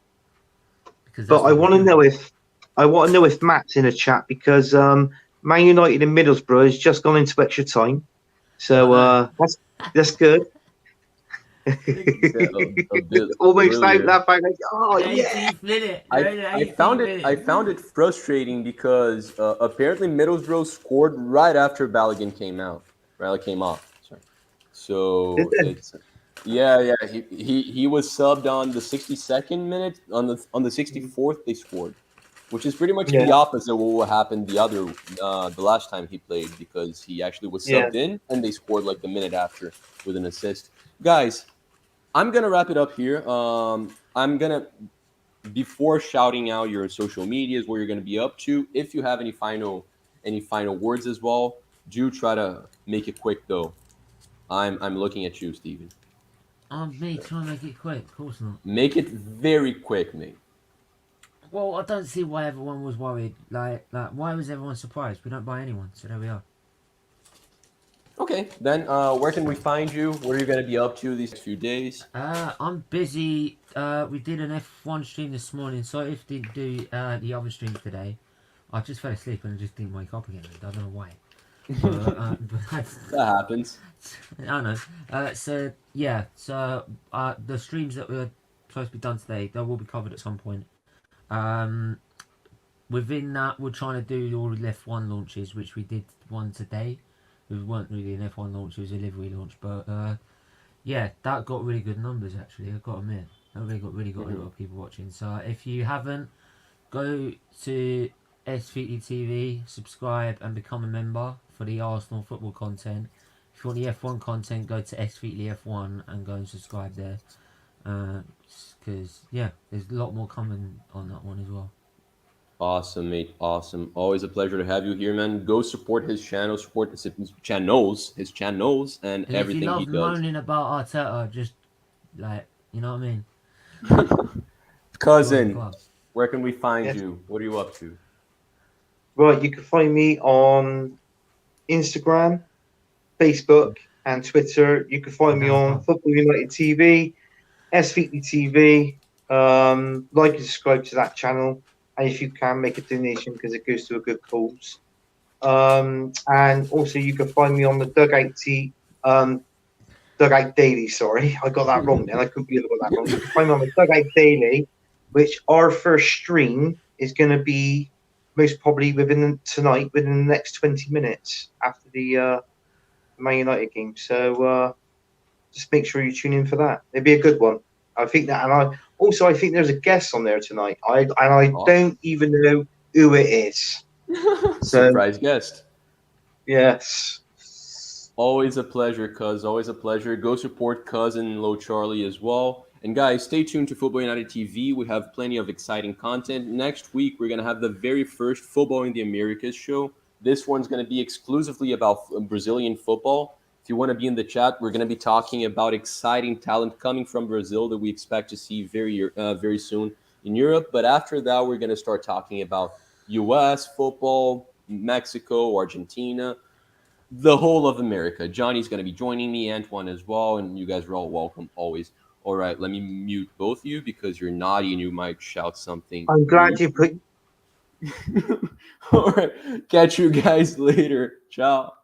Because But that's I what want to he did. know if Matt's in a chat because Man United and Middlesbrough has just gone into extra time, so that's good. Almost out that back. Like, oh yeah! 18th minute. I found it frustrating because apparently Middlesbrough scored right after Balogun came off. Sorry. So it's he was subbed on the 62nd minute. On the 64th they scored, which is pretty much the opposite of what happened the last time he played, because he actually was subbed in and they scored like the minute after with an assist. Guys, I'm gonna wrap it up here. Before shouting out your social medias, where you're going to be up to, if you have any final words as well, do try to make it quick though. I'm looking at you, Steven. Me trying to make it quick, of course not. Make it very quick, mate. Well, I don't see why everyone was worried. Like why was everyone surprised? We don't buy anyone, so there we are. Okay, then where can we find you? What are you going to be up to these few days? I'm busy. We did an F1 stream this morning, so if we didn't do the other stream today, I just fell asleep and just didn't wake up again. I don't know why. But That happens. I know. So the streams that were supposed to be done today, they will be covered at some point. Within that, we're trying to do all the F1 launches, which we did one today. It weren't really an F1 launch, it was a livery launch, but that got really good numbers actually, I've got to admit. That really got a lot of people watching. So if you haven't, go to SVT TV, subscribe and become a member for the Arsenal football content. If you want the F1 content, go to SVT F1 and go and subscribe there. Because there's a lot more coming on that one as well. Awesome, mate. Awesome. Always a pleasure to have you here, man. Go support his channel, support his channels, and everything he does. If you love moaning about Arteta, just you know what I mean? Cousin, where can we find you? What are you up to? Right, you can find me on Instagram, Facebook, and Twitter. You can find me on Football United TV, SVT TV. Like and subscribe to that channel. And if you can, make a donation because it goes to a good cause. And also you can find me on the Dugout Daily. Sorry, I got that wrong then. I couldn't believe I got that wrong. You can find me on the Dugout Daily, which our first stream is going to be most probably within the next 20 minutes after the Man United game. So just make sure you tune in for that. It'd be a good one. I think that, and I think there's a guest on there tonight. I don't even know who it is. Surprise guest. Yes. Always a pleasure, cuz. Always a pleasure. Go support Cousin Low Charlie as well. And guys, stay tuned to Football United TV. We have plenty of exciting content. Next week, we're going to have the very first Football in the Americas show. This one's going to be exclusively about Brazilian football. If you want to be in the chat, we're going to be talking about exciting talent coming from Brazil that we expect to see very soon in Europe. But after that, we're going to start talking about U.S. football, Mexico, Argentina, the whole of America. Johnny's going to be joining me, Antoine as well, and you guys are all welcome always. All right, let me mute both of you because you're naughty and you might shout something. I'm glad you put... All right, catch you guys later. Ciao.